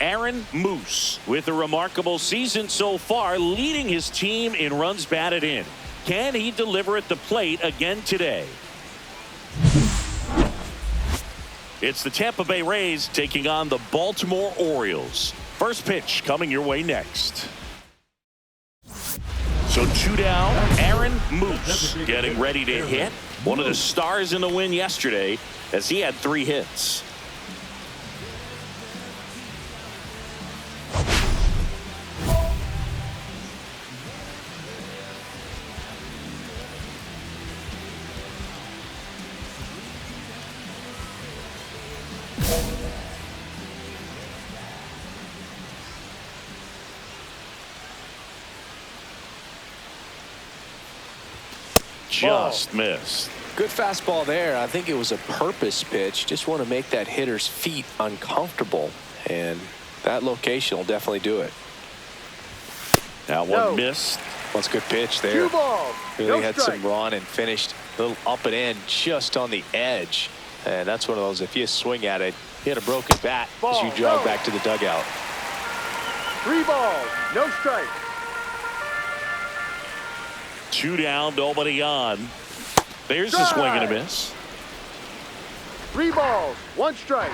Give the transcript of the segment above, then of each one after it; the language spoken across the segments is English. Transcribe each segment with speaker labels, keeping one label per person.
Speaker 1: Aaron Moose, with a remarkable season so far, leading his team in runs batted in. Can he deliver at the plate again today? It's the Tampa Bay Rays taking on the Baltimore Orioles. First pitch coming your way next. So 2 down, Aaron Moose getting ready to hit. One of the stars in the win yesterday as he had 3 hits. Just missed.
Speaker 2: Good fastball there. I think it was a purpose pitch. Just want to make that hitter's feet uncomfortable, and that location will definitely do it.
Speaker 1: That one missed.
Speaker 2: That's a good pitch there.
Speaker 3: 2 balls.
Speaker 2: Really had some run and finished a little up and in just on the edge. And that's one of those, if you swing at it, hit a broken bat as you jog back to the dugout.
Speaker 3: 3 balls, no strike.
Speaker 1: 2 down, nobody on. There's a swing and a miss.
Speaker 3: 3 balls, 1 strike.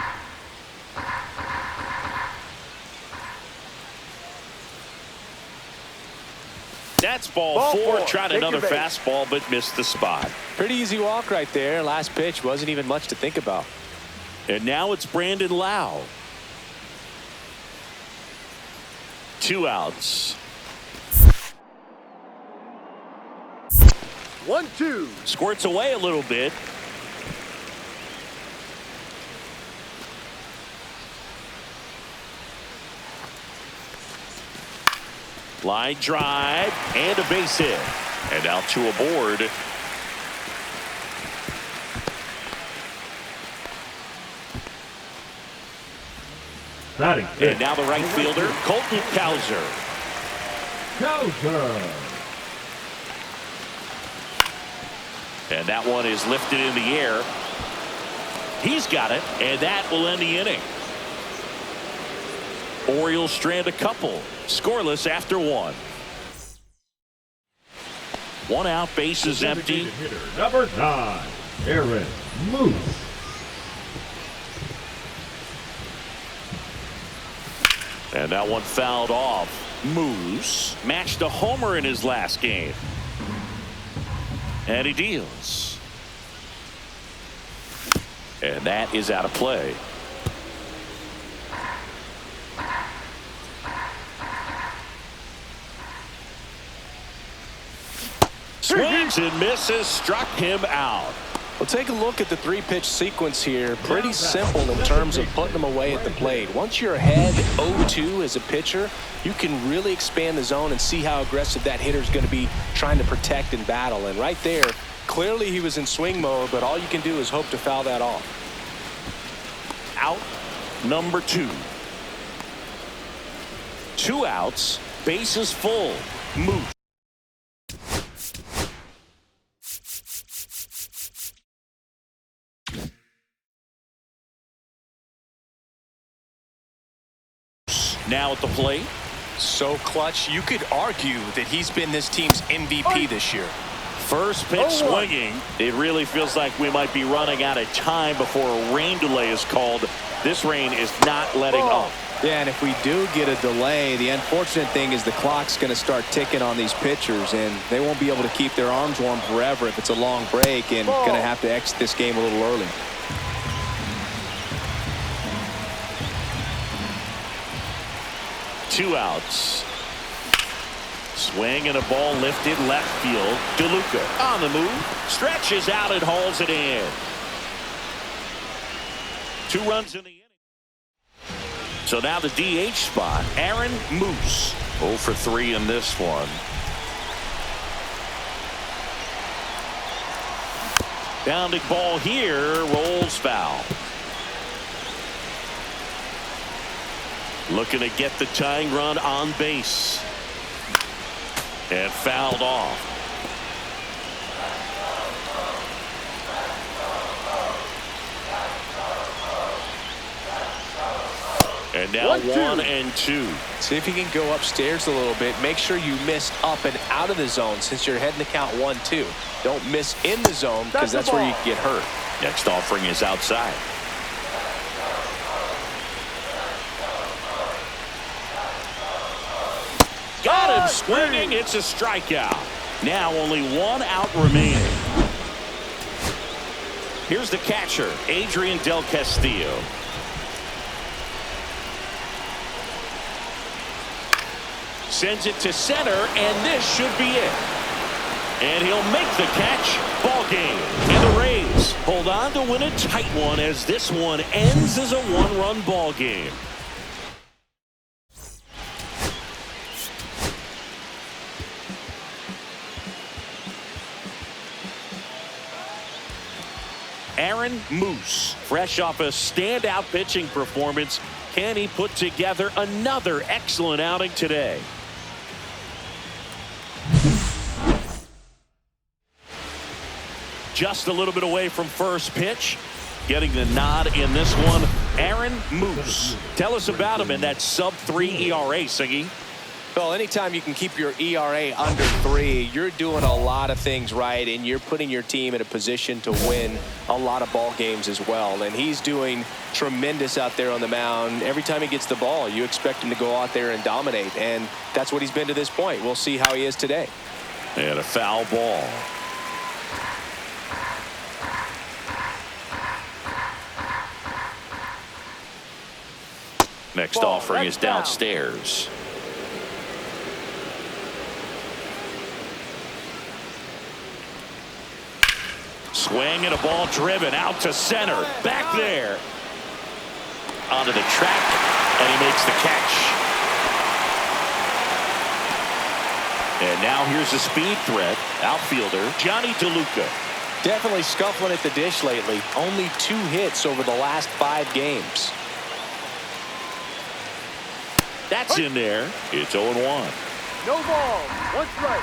Speaker 1: That's ball 4. Tried
Speaker 3: Take
Speaker 1: another
Speaker 3: your base.
Speaker 1: fastball, but missed the spot.
Speaker 2: Pretty easy walk right there. Last pitch wasn't even much to think about.
Speaker 1: And now it's Brandon Lau. 2 outs.
Speaker 3: 1-2.
Speaker 1: Squirts away a little bit. Line drive and a base hit. And out to a board. And now the right fielder, Colton Cowser. And that one is lifted in the air. He's got it, and that will end the inning. Orioles strand a couple. Scoreless after 1. 1 out, base is empty.
Speaker 4: Hitter number 9, Aaron Moose.
Speaker 1: And that one fouled off. Moose matched a homer in his last game. And he deals. And that is out of play. Swings and misses, struck him out.
Speaker 2: Well, take a look at the 3-pitch sequence here. Pretty simple in terms of putting them away at the plate. Once you're ahead 0-2 as a pitcher, you can really expand the zone and see how aggressive that hitter is going to be trying to protect and battle. And right there, clearly he was in swing mode, but all you can do is hope to foul that off.
Speaker 1: Out number 2. 2 outs, bases full. Moose. Now at the plate.
Speaker 2: So clutch, you could argue that he's been this team's MVP this year.
Speaker 1: First pitch swinging. It really feels like we might be running out of time before a rain delay is called. This rain is not letting up.
Speaker 2: Yeah, and if we do get a delay, the unfortunate thing is the clock's going to start ticking on these pitchers, and they won't be able to keep their arms warm forever if it's a long break, and going to have to exit this game a little early.
Speaker 1: Two outs. Swing and a ball lifted left field. DeLuca on the move. Stretches out and hauls it in. 2 runs in the inning. So now the DH spot. Aaron Moose. 0 for 3 in this one. Bounding ball here. Rolls foul. Looking to get the tying run on base. And fouled off. And And now 1-2.
Speaker 2: See if you can go upstairs a little bit. Make sure you miss up and out of the zone since you're heading to count 1-2. Don't miss in the zone because that's where you can get hurt.
Speaker 1: Next offering is outside. Got him swinging. It's a strikeout. Now only 1 out remaining. Here's the catcher, Adrian Del Castillo. Sends it to center, and this should be it. And he'll make the catch. Ball game. And the Rays hold on to win a tight one as this one ends as a 1-run ball game. Aaron Moose, fresh off a standout pitching performance. Can he put together another excellent outing today? Just a little bit away from first pitch. Getting the nod in this one, Aaron Moose. Tell us about him in that sub-3 ERA, Siggy.
Speaker 2: Well, anytime you can keep your ERA under 3, you're doing a lot of things right, and you're putting your team in a position to win a lot of ball games as well. And he's doing tremendous out there on the mound. Every time he gets the ball, you expect him to go out there and dominate, and that's what he's been to this point. We'll see how he is today.
Speaker 1: And a foul ball. Next offering is downstairs. Swing and a ball driven out to center. Back there. Onto the track, and he makes the catch. And now here's a speed threat. Outfielder Johnny DeLuca.
Speaker 2: Definitely scuffling at the dish lately. Only 2 hits over the last 5 games.
Speaker 1: That's in there. It's 0-1.
Speaker 3: No ball. 1 strike.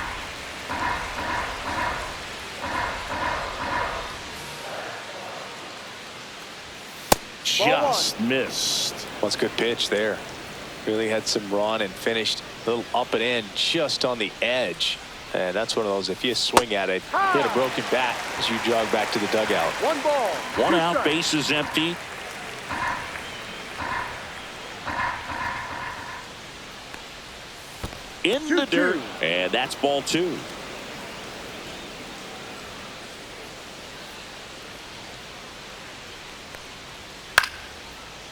Speaker 1: Just missed.
Speaker 2: Well, it's a good pitch there. Really had some run and finished a little up and in just on the edge. And that's one of those, if you swing at it, hit a broken bat as you jog back to the dugout.
Speaker 3: 1 ball.
Speaker 1: 1 out, base is empty. In the dirt, and that's ball 2.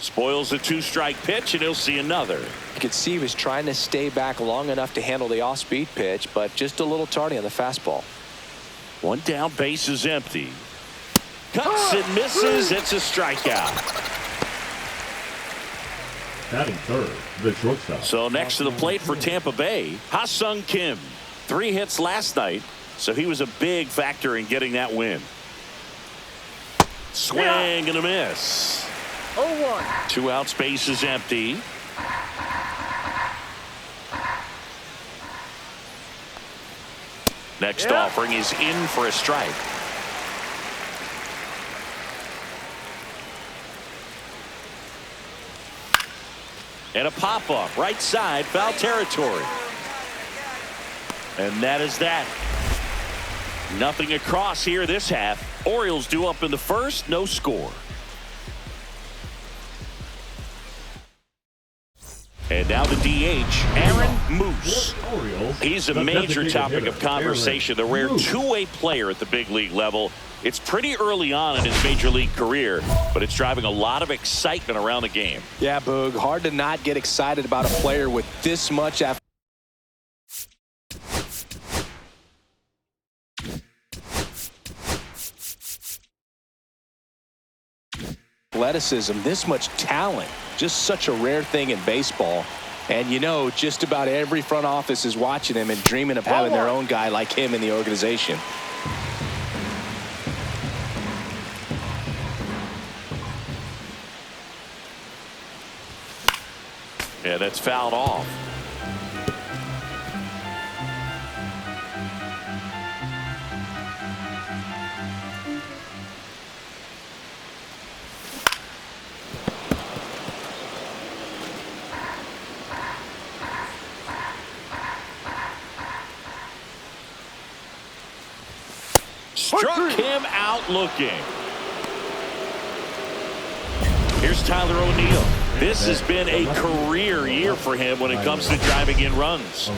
Speaker 1: Spoils a 2-strike pitch, and he'll see another.
Speaker 2: You could see he was trying to stay back long enough to handle the off-speed pitch, but just a little tardy on the fastball.
Speaker 1: 1 down, base is empty. Cuts and misses. It's a strikeout.
Speaker 4: Batting third, the shortstop.
Speaker 1: So next to the plate for Tampa Bay, Ha-Sung Kim. 3 hits last night, so he was a big factor in getting that win. Swing and a miss.
Speaker 3: 0-1.
Speaker 1: 2 outs, base is empty. Next offering is in for a strike. And a pop-up right side, foul territory. And that is that. Nothing across here this half. Orioles due up in the first, no score. And now the DH, Aaron Moose. He's a major topic of conversation, the rare two-way player at the big league level. It's pretty early on in his major league career, but it's driving a lot of excitement around the game.
Speaker 2: Yeah, Boog, hard to not get excited about a player with this much athleticism, this much talent. Just such a rare thing in baseball. And you know, just about every front office is watching him and dreaming of having their own guy like him in the organization.
Speaker 1: Yeah, that's fouled off. him out looking. Here's Tyler O'Neill. This has been a career year for him when it comes to driving in runs.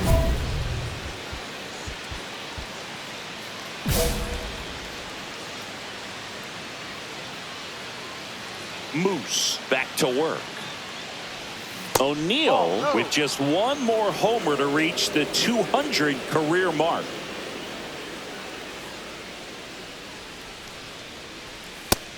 Speaker 1: Moose back to work. O'Neill with just one more homer to reach the 200 career mark.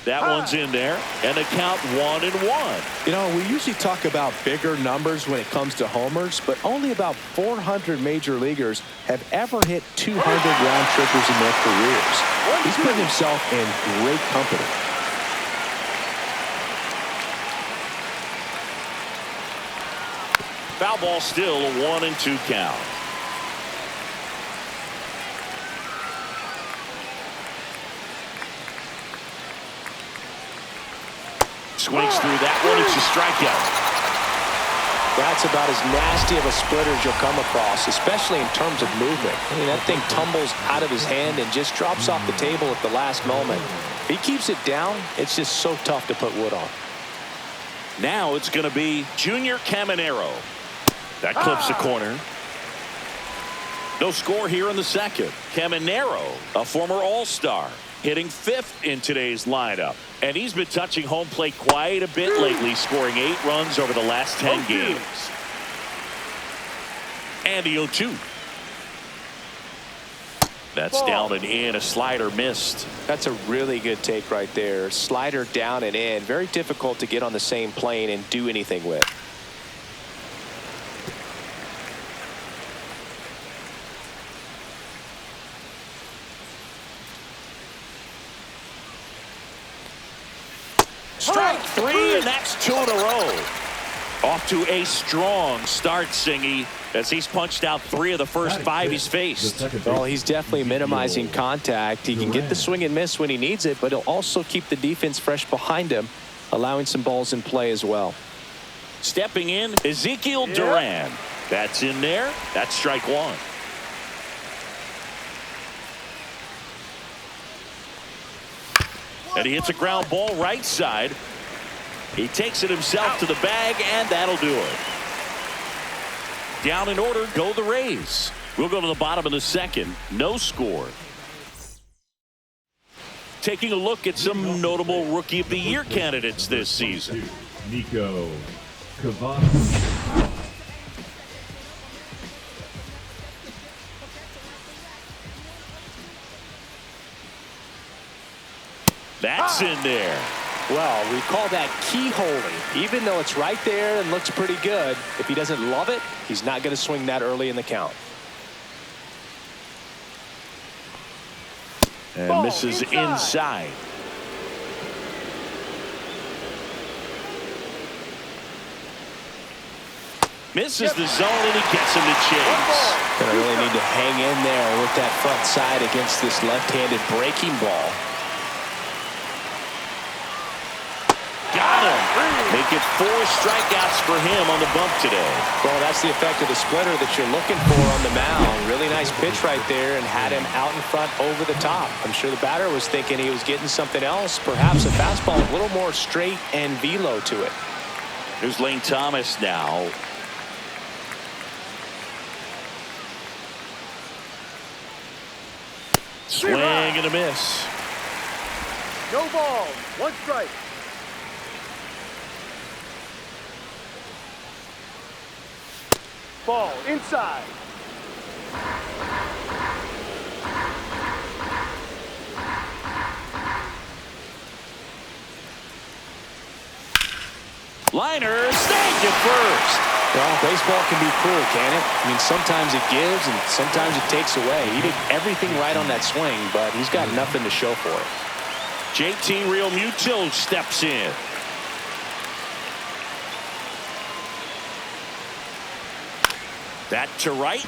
Speaker 1: That one's in there, and the count 1-1.
Speaker 2: You know, we usually talk about bigger numbers when it comes to homers, but only about 400 major leaguers have ever hit 200 round trippers in their careers. He's put himself in great company.
Speaker 1: Foul ball still, a 1-2 count. Swings through that one. It's a strikeout.
Speaker 2: That's about as nasty of a splitter as you'll come across, especially in terms of movement. I mean, that thing tumbles out of his hand and just drops off the table at the last moment. If he keeps it down, it's just so tough to put wood on.
Speaker 1: Now it's going to be Junior Caminero. That clips the corner. No score here in the second. Caminero, a former All-Star, hitting 5th in today's lineup. And he's been touching home plate quite a bit lately, scoring 8 runs over the last 10 games. And the 0-2. That's down and in. A slider missed.
Speaker 2: That's a really good take right there. Slider down and in. Very difficult to get on the same plane and do anything with.
Speaker 1: Strike 3, and that's 2 in a row. Off to a strong start, Singy, as he's punched out 3 of the first 5 he's faced.
Speaker 2: Well, he's definitely minimizing contact. He can get the swing and miss when he needs it, but he'll also keep the defense fresh behind him, allowing some balls in play as well.
Speaker 1: Stepping in, Ezekiel Duran. That's in there. That's strike 1. And he hits a ground ball right side. He takes it himself to the bag, and that'll do it. Down in order go the Rays. We'll go to the bottom of the second. No score. Taking a look at some notable Rookie of the Year candidates this season.
Speaker 4: Nico Cavani.
Speaker 1: That's in there.
Speaker 2: Well, we call that keyholing. Even though it's right there and looks pretty good, if he doesn't love it, he's not going to swing that early in the count.
Speaker 1: And misses inside. Misses the zone, and he gets him to chase.
Speaker 2: Gonna really need to hang in there with that front side against this left-handed breaking ball.
Speaker 1: Got him. Make it 4 strikeouts for him on the bump today.
Speaker 2: Well, that's the effect of the splitter that you're looking for on the mound. Really nice pitch right there and had him out in front over the top. I'm sure the batter was thinking he was getting something else, perhaps a fastball with a little more straight and velo to it.
Speaker 1: Here's Lane Thomas now. Swing and a miss.
Speaker 3: No ball. 1 strike. Ball inside.
Speaker 1: Liner, snagged it first.
Speaker 2: Well, baseball can be cruel, can it? I mean, sometimes it gives and sometimes it takes away. He did everything right on that swing, but he's got nothing to show for it.
Speaker 1: JT Realmuto steps in. That to right.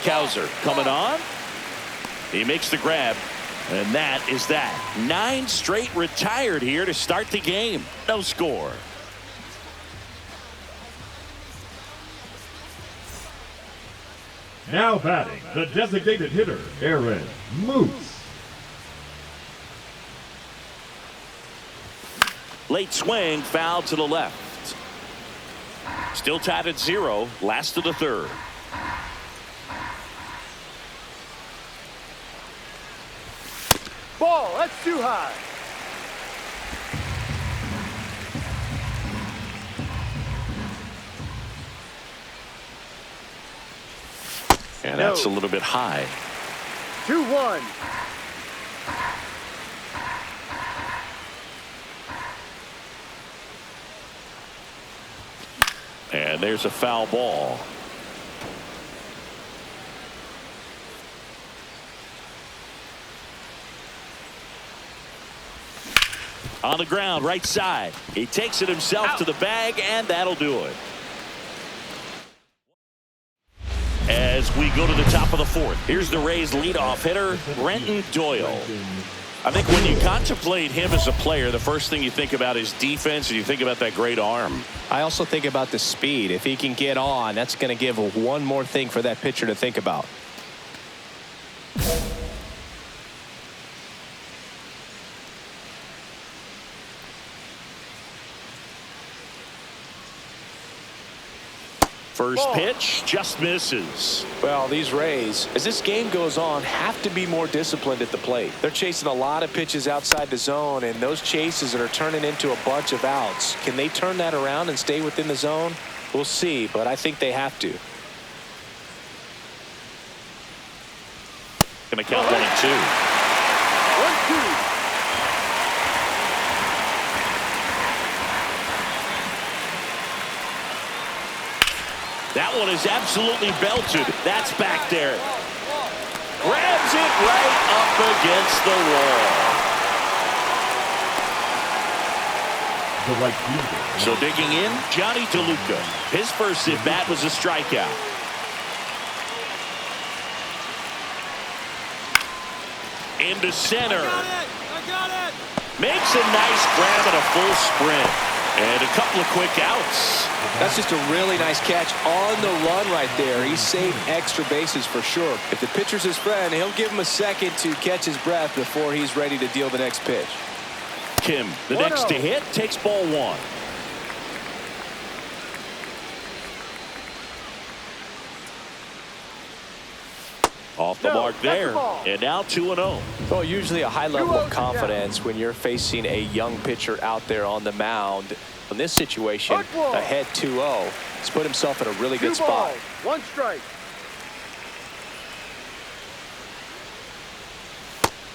Speaker 1: Kowser coming on. He makes the grab. And that is that. 9 straight retired here to start the game. No score.
Speaker 4: Now batting, the designated hitter, Aaron Moose.
Speaker 1: Late swing, foul to the left. Still tied at 0. Last of the third.
Speaker 3: Ball, that's too high.
Speaker 1: And that's a little bit high.
Speaker 3: 2-1.
Speaker 1: And there's a foul ball. On the ground, right side. He takes it himself to the bag, and that'll do it. As we go to the top of the fourth, here's the Rays leadoff hitter, Brenton Doyle. I think when you contemplate him as a player, the first thing you think about is defense, and you think about that great arm.
Speaker 2: I also think about the speed. If he can get on, that's going to give one more thing for that pitcher to think about.
Speaker 1: First pitch just misses.
Speaker 2: Well, these Rays, as this game goes on, have to be more disciplined at the plate. They're chasing a lot of pitches outside the zone, and those chases are turning into a bunch of outs. Can they turn that around and stay within the zone? We'll see, but I think they have to.
Speaker 1: Going to count 1-2.
Speaker 3: 1-2.
Speaker 1: That one is absolutely belted. That's back there. Grabs it right up against the wall.
Speaker 4: The right fielder.
Speaker 1: So digging in, Johnny DeLuca. His first at bat was a strikeout. Into center.
Speaker 3: I got it.
Speaker 1: Makes a nice grab and a full sprint. And a couple of quick outs.
Speaker 2: That's just a really nice catch on the run right there. He saved extra bases for sure. If the pitcher's his friend, he'll give him a second to catch his breath before he's ready to deal the next pitch.
Speaker 1: Kim, the next to hit, takes ball 1. Off the mark there. And now 2-0.
Speaker 2: Well, usually a high level of confidence when you're facing a young pitcher out there on the mound. In this situation, ahead 2-0, he's put himself in a really good spot.
Speaker 3: 1 strike.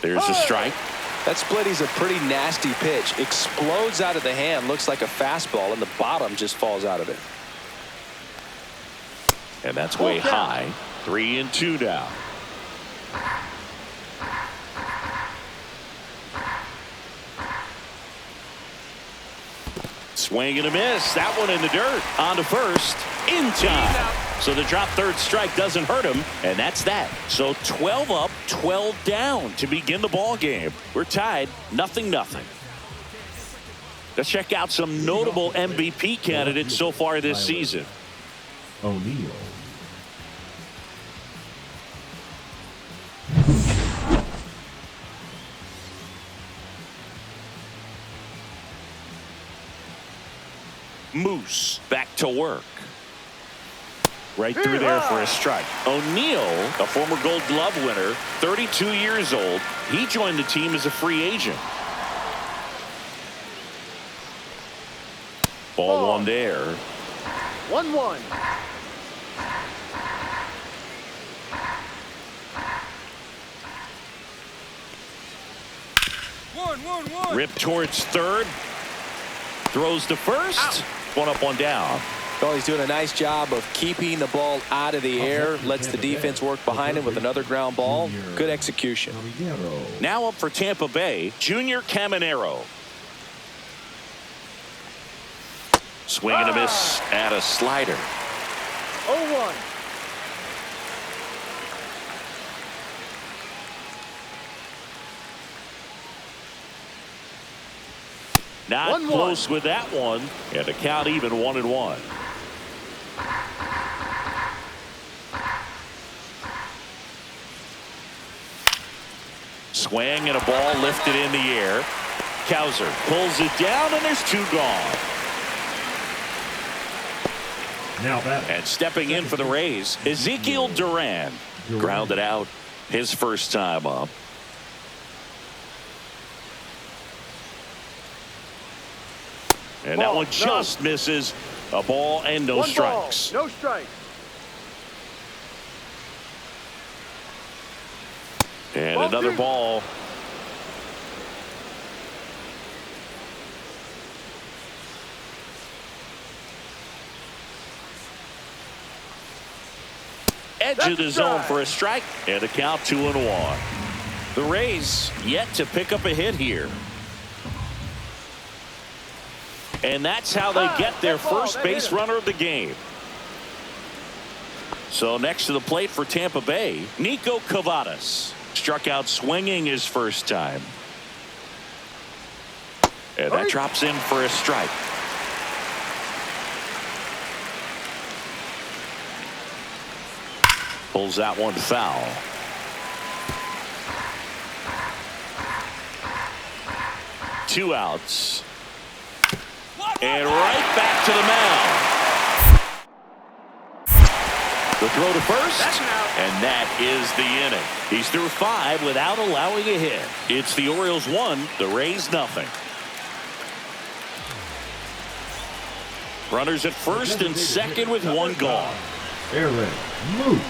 Speaker 1: There's a strike.
Speaker 2: That splitty's a pretty nasty pitch. Explodes out of the hand, looks like a fastball, and the bottom just falls out of it.
Speaker 1: And that's way high. 3-2 now. Swing and a miss. That one in the dirt. On to first. In time. So the drop third strike doesn't hurt him. And that's that. So 12 up, 12 down to begin the ball game. We're tied 0-0. Let's check out some notable MVP candidates so far this season.
Speaker 4: O'Neill.
Speaker 1: Moose back to work. Right through there for a strike. O'Neill, a former Gold Glove winner, 32 years old. He joined the team as a free agent. Ball 1 there.
Speaker 3: 1-1.
Speaker 1: Rip towards third. Throws to first. One up, one down.
Speaker 2: Well, he's doing a nice job of keeping the ball out of the air. Lets the defense work behind him with another ground ball. Good execution.
Speaker 1: Now up for Tampa Bay, Junior Caminero. Swing and a miss at a slider.
Speaker 3: 0-1.
Speaker 1: Not close with that one. And the count even 1-1. Swing and a ball lifted in the air. Cowser pulls it down, and there's 2 gone.
Speaker 4: Now that.
Speaker 1: And stepping in for the Rays, Ezekiel Duran. Grounded out his first time up. And that one just misses. A ball and no strikes.
Speaker 3: No strikes.
Speaker 1: And another ball. Edge of the zone for a strike, and a count 2-1. The Rays yet to pick up a hit here. And that's how they get their first base runner of the game. So next to the plate for Tampa Bay, Nico Cavadas struck out swinging his first time. And that drops in for a strike. Pulls that one foul. Two outs. And right back to the mound. The throw to first. And that is the inning. He's through 5 without allowing a hit. It's the Orioles 1, the Rays nothing. Runners at first and second with 1 gone.
Speaker 4: Aaron Moose.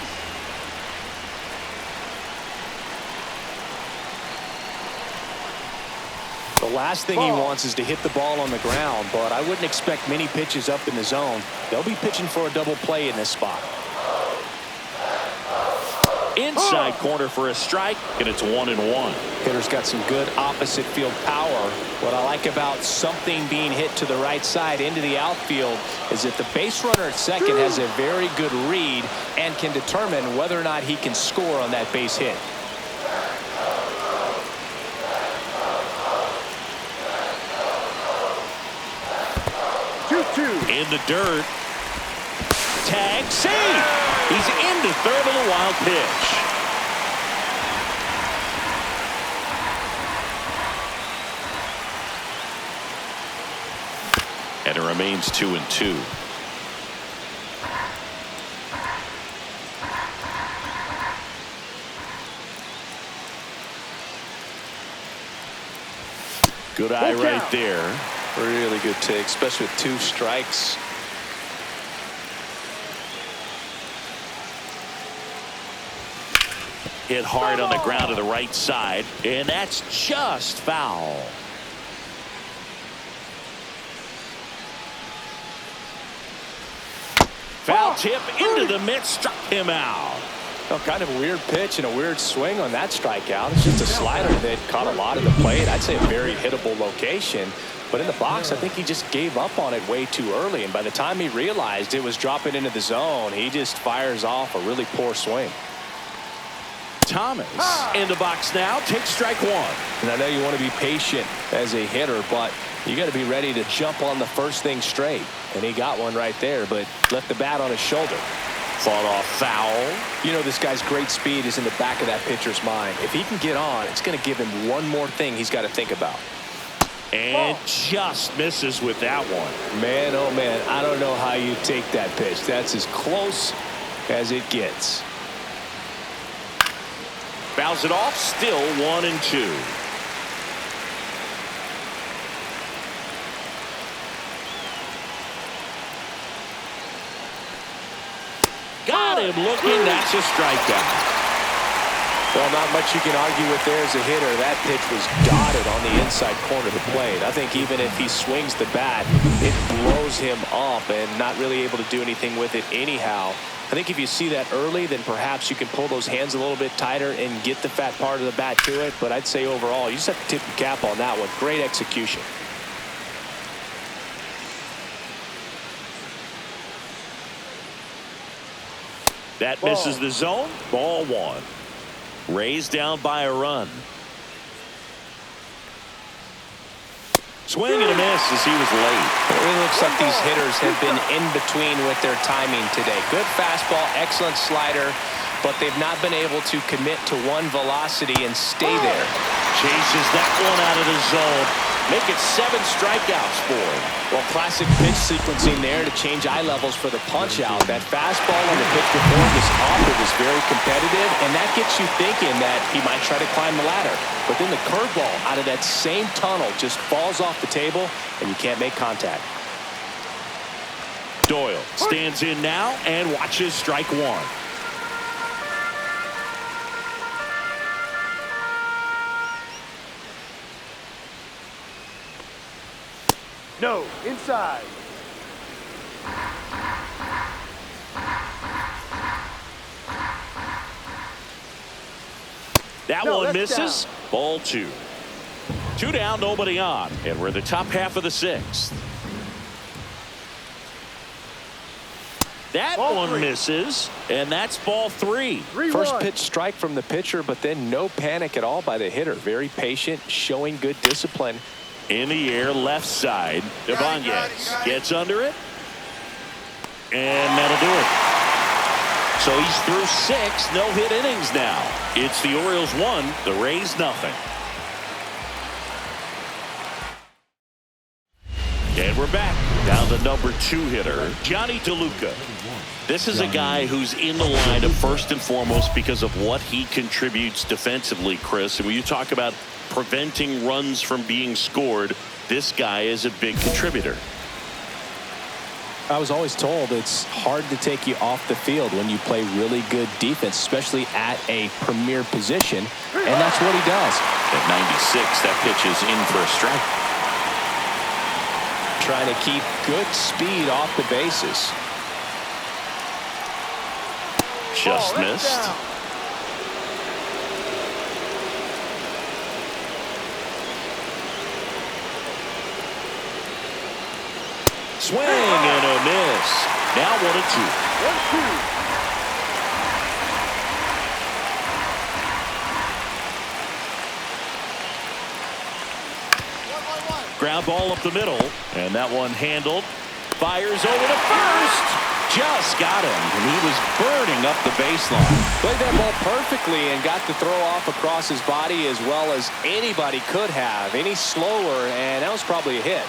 Speaker 2: The last thing he wants is to hit the ball on the ground, but I wouldn't expect many pitches up in the zone. They'll be pitching for a double play in this spot.
Speaker 1: Inside corner for a strike, and it's 1-1.
Speaker 2: Hitter's got some good opposite field power. What I like about something being hit to the right side into the outfield is that the base runner at second has a very good read and can determine whether or not he can score on that base hit.
Speaker 1: In the dirt. Tag, save. He's into third on the wild pitch. And it remains 2-2. Good eye right there.
Speaker 2: Really good take, especially with 2 strikes.
Speaker 1: Hit hard on the ground to the right side, and that's just foul. Foul tip into the mitt, struck him out.
Speaker 2: Oh, kind of a weird pitch and a weird swing on that strikeout. It's just a slider that caught a lot of the plate. I'd say a very hittable location. But in the box, I think he just gave up on it way too early. And by the time he realized it was dropping into the zone, he just fires off a really poor swing.
Speaker 1: Thomas in the box now, takes strike 1.
Speaker 2: And I know you want to be patient as a hitter, but you got to be ready to jump on the first thing straight. And he got one right there, but left the bat on his shoulder.
Speaker 1: Fought off foul.
Speaker 2: You know, this guy's great speed is in the back of that pitcher's mind. If he can get on, it's going to give him one more thing he's got to think about.
Speaker 1: And just misses with that one.
Speaker 2: Man, oh man, I don't know how you take that pitch. That's as close as it gets.
Speaker 1: Fouls it off, still 1-2. Got him looking, that's a strikeout.
Speaker 2: Well, not much you can argue with there as a hitter. That pitch was dotted on the inside corner of the plate. I think even if he swings the bat, it blows him up and not really able to do anything with it anyhow. I think if you see that early, then perhaps you can pull those hands a little bit tighter and get the fat part of the bat to it. But I'd say overall, you just have to tip your cap on that one. Great execution.
Speaker 1: That misses the zone. Ball 1. Rays down by a run. Swing and a miss as he was late.
Speaker 2: It looks like these hitters have been in between with their timing today. Good fastball, excellent slider, but they've not been able to commit to one velocity and stay there.
Speaker 1: Chases that one out of the zone. make it 7 strikeouts for him.
Speaker 2: Well, classic pitch sequencing there to change eye levels for the punch out. That fastball on the pitch before this offer was very competitive, and that gets you thinking that he might try to climb the ladder. But then the curveball out of that same tunnel just falls off the table, and you can't make contact.
Speaker 1: Doyle stands in now and watches strike 1.
Speaker 3: No, inside.
Speaker 1: That
Speaker 3: No,
Speaker 1: one
Speaker 3: that's
Speaker 1: misses.
Speaker 3: down.
Speaker 1: Ball 2. 2 down, nobody on. And we're in the top half of the 6th. That
Speaker 3: Ball
Speaker 1: one
Speaker 3: 3.
Speaker 1: misses, and that's ball 3.
Speaker 3: 3-1.
Speaker 2: First pitch strike from the pitcher, but then no panic at all by the hitter. Very patient, showing good discipline.
Speaker 1: In the air, left side. Ibanez gets under it. And that'll do it. So he's through 6 no-hit innings now. It's the Orioles 1, the Rays nothing. And we're back down to number 2 hitter, Johnny DeLuca. This is a guy who's in the line of first and foremost because of what he contributes defensively, Chris. And when you talk about preventing runs from being scored, this guy is a big contributor.
Speaker 2: I was always told it's hard to take you off the field when you play really good defense, especially at a premier position, and that's what he does.
Speaker 1: At 96, that pitch is in for a strike.
Speaker 2: Trying to keep good speed off the bases.
Speaker 1: Just
Speaker 3: That's
Speaker 1: missed.
Speaker 3: down.
Speaker 1: Swing and a miss. Now 1-2.
Speaker 3: 1-2.
Speaker 1: Ground ball up the middle, and that one handled. Fires over to first. Just got him, and he was burning up the baseline.
Speaker 2: Played that ball perfectly and got the throw off across his body as well as anybody could have. Any slower, and that was probably a hit.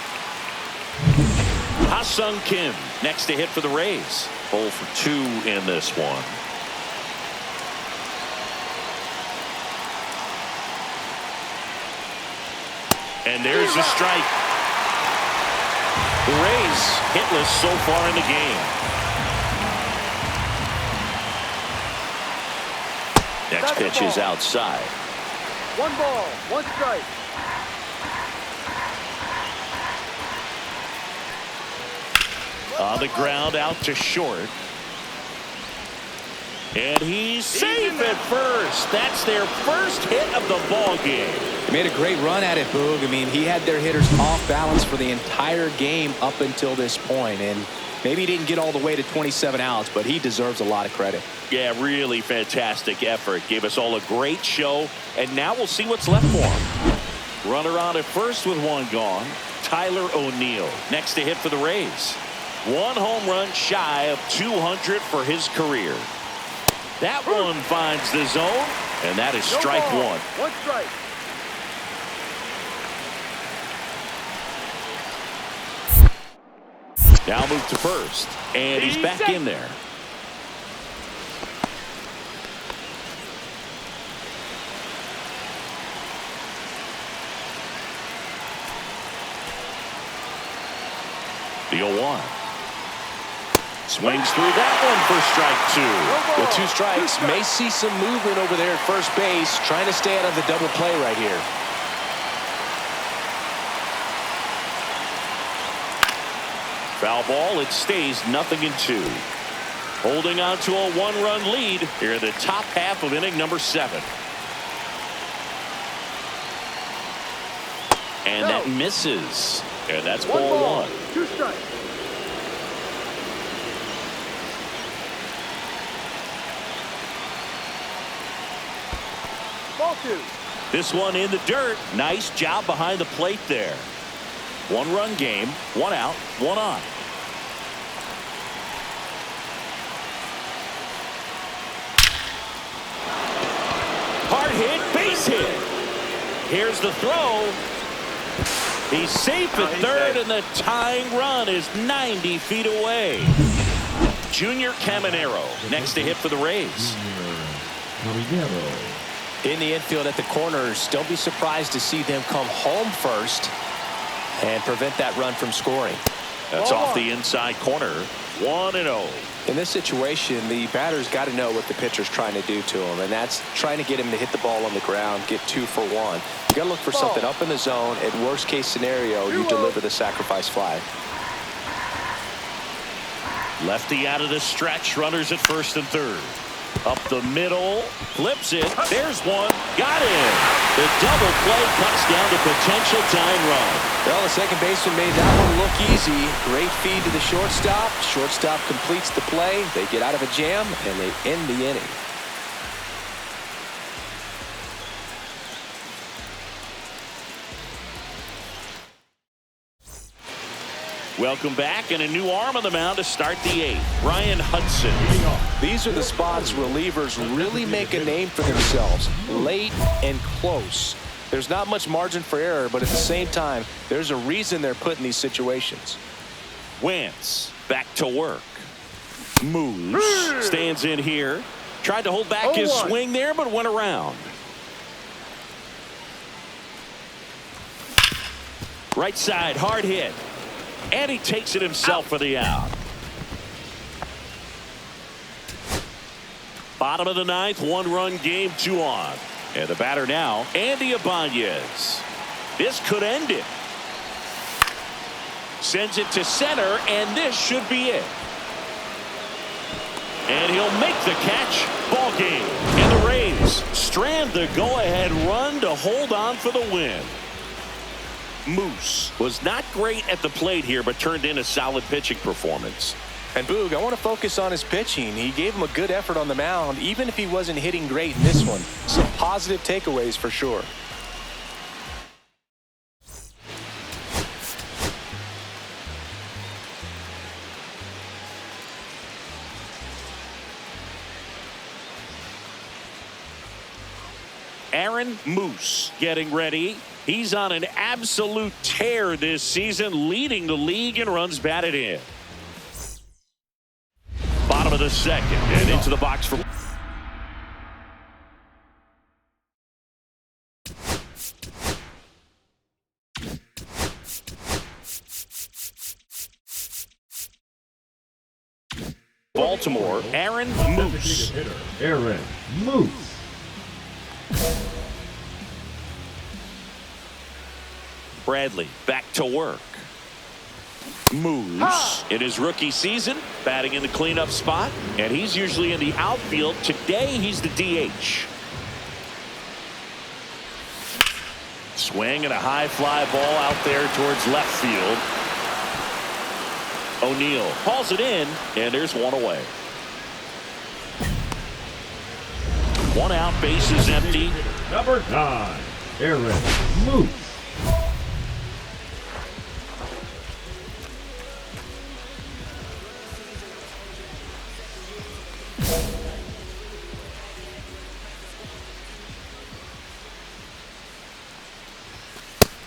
Speaker 1: Ha-Sung Kim next to hit for the Rays. 0 for 2 in this one. And there's a strike. The Rays hitless so far in the game. Next pitch is outside.
Speaker 3: 1 ball, 1 strike.
Speaker 1: On the ground out to short. And he's safe at first. That's their first hit of the ball game.
Speaker 5: Made a great run at it, Boog. I mean, he had their hitters off balance for the entire game up until this point, and maybe he didn't get all the way to 27 outs, but he deserves a lot of credit.
Speaker 1: Yeah, really fantastic effort. Gave us all a great show, and now we'll see what's left for him. Runner on at first with 1 gone. Tyler O'Neill next to hit for the Rays. 1 home run shy of 200 for his career. That one finds the zone, and that is strike 1.
Speaker 3: 1 strike.
Speaker 1: Now move to first, and he's back in there. The 0-1. Swings through that one for strike 2.
Speaker 2: With 2 strikes, may see some movement over there at first base, trying to stay out of the double play right here.
Speaker 1: Foul ball, it stays 0-2. Holding on to a 1-run lead here in the top half of inning number 7. And that misses. And that's
Speaker 3: 1
Speaker 1: ball
Speaker 3: ball,
Speaker 1: 1.
Speaker 3: 2 strikes. Ball 2.
Speaker 1: This one in the dirt. Nice job behind the plate there. 1-run game, 1 out, 1 on. Hard hit, base hit. Here's the throw. He's safe at third, and the tying run is 90 feet away. Junior Caminero next to hit for the Rays.
Speaker 5: In the infield at the corners, don't be surprised to see them come home first and prevent that run from scoring.
Speaker 1: That's off the inside corner. 1-0.
Speaker 5: In this situation, the batter's got to know what the pitcher's trying to do to him, and that's trying to get him to hit the ball on the ground, get 2 for 1. You got to look for something up in the zone. At worst case scenario, you deliver the sacrifice fly.
Speaker 1: Lefty out of the stretch. Runners at first and third. Up the middle, flips it. There's one. Got him. The double play cuts down the potential tying run.
Speaker 5: Well, the second baseman made that one look easy. Great feed to the shortstop. Shortstop completes the play. They get out of a jam, and they end the inning.
Speaker 1: Welcome back, and a new arm on the mound to start the 8th. Ryan Hudson.
Speaker 5: These are the spots relievers really make a name for themselves. Late and close. There's not much margin for error, but at the same time, there's a reason they're put in these situations.
Speaker 1: Wentz back to work. Moves. Stands in here. Tried to hold back his swing there, but went around. Right side, hard hit. And he takes it himself for the out. Bottom of the 9th, 1-run game, 2 on. And the batter now, Andy Ibanez. This could end it. Sends it to center, and this should be it. And he'll make the catch. Ball game. And the Rays strand the go-ahead run to hold on for the win. Moose was not great at the plate here, but turned in a solid pitching performance.
Speaker 5: And Boog, I want to focus on his pitching. He gave him a good effort on the mound, even if he wasn't hitting great in this one. Some positive takeaways for sure.
Speaker 1: Aaron Moose getting ready. He's on an absolute tear this season, leading the league in runs batted in. Bottom of the 2nd, and into the box for Baltimore. Aaron Moose.
Speaker 4: Aaron Moose.
Speaker 1: Bradley back to work. Moves in his rookie season, batting in the cleanup spot, and he's usually in the outfield. Today he's the DH. Swing and a high fly ball out there towards left field. O'Neill hauls it in, and there's one away. 1 out, base is empty.
Speaker 4: Number 9, Aaron Moose.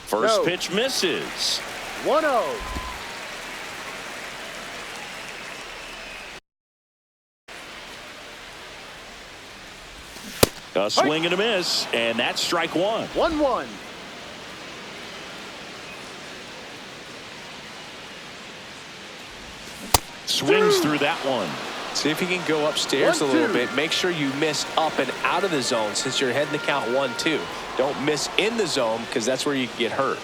Speaker 1: First pitch misses.
Speaker 3: 1-0.
Speaker 1: A swing and a miss, and that's strike 1.
Speaker 3: 1-1.
Speaker 1: Swings through that one.
Speaker 5: See if you can go upstairs a little bit. Make sure you miss up and out of the zone since you're heading the count 1-2. Don't miss in the zone because that's where you can get hurt.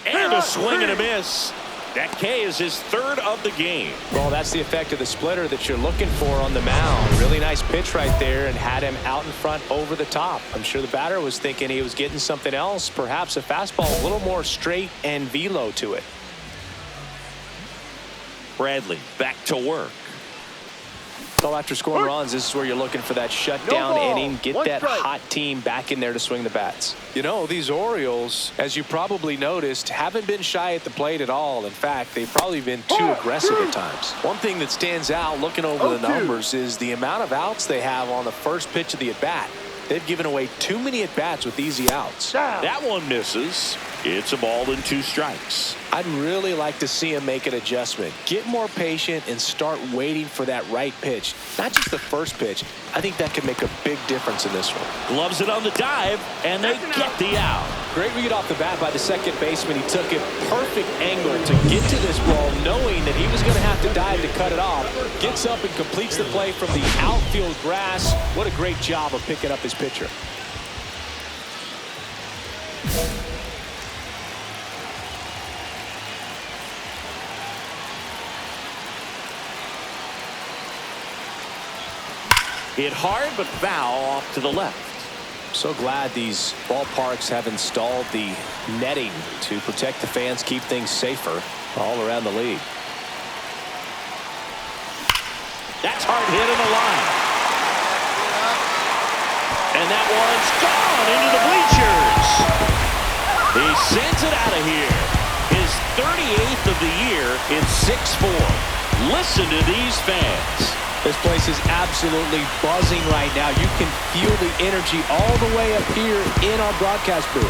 Speaker 1: And a swing and a miss. That K is his 3rd of the game.
Speaker 5: Well, that's the effect of the splitter that you're looking for on the mound. Really nice pitch right there and had him out in front over the top. I'm sure the batter was thinking he was getting something else, perhaps a fastball a little more straight and velo to it.
Speaker 1: Bradley back to work.
Speaker 5: So after scoring runs, this is where you're looking for that shutdown inning. Get that hot team back in there to swing the bats. You know, these Orioles, as you probably noticed, haven't been shy at the plate at all. In fact, they've probably been too aggressive at times. One thing that stands out looking over the numbers is the amount of outs they have on the first pitch of the at-bat. They've given away too many at-bats with easy outs.
Speaker 3: Down.
Speaker 1: That one misses. It's a ball and 2 strikes.
Speaker 5: I'd really like to see him make an adjustment. Get more patient and start waiting for that right pitch. Not just the first pitch. I think that could make a big difference in this one.
Speaker 1: Gloves it on the dive, and they get the out.
Speaker 5: Great read off the bat by the second baseman. He took a perfect angle to get to this ball, knowing that he was going to have to dive to cut it off. Gets up and completes the play from the outfield grass. What a great job of picking up his pitcher.
Speaker 1: Hit hard, but foul off to the left.
Speaker 5: So glad these ballparks have installed the netting to protect the fans, keep things safer all around the league.
Speaker 1: That's hard hit in the line. And that one's gone into the bleachers. He sends it out of here. His 38th of the year in 6-4. Listen to these fans.
Speaker 5: This place is absolutely buzzing right now. You can feel the energy all the way up here in our broadcast booth.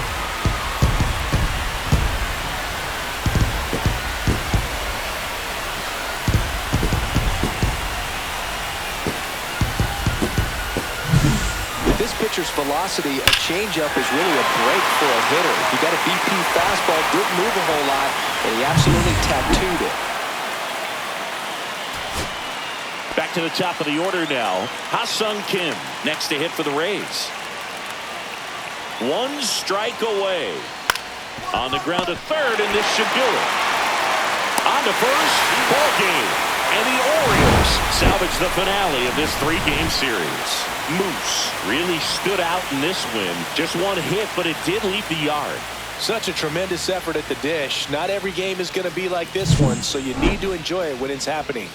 Speaker 5: With this pitcher's velocity, a changeup is really a break for a hitter. He got a BP fastball, didn't move a whole lot, and he absolutely tattooed it.
Speaker 1: Back to the top of the order now. Ha-Sung Kim next to hit for the Rays. 1 strike away. On the ground to third, and this should do it. On to first, ball game. And the Orioles salvage the finale of this 3-game series. Moose really stood out in this win. Just 1 hit, but it did leave the yard.
Speaker 5: Such a tremendous effort at the dish. Not every game is going to be like this one, so you need to enjoy it when it's happening.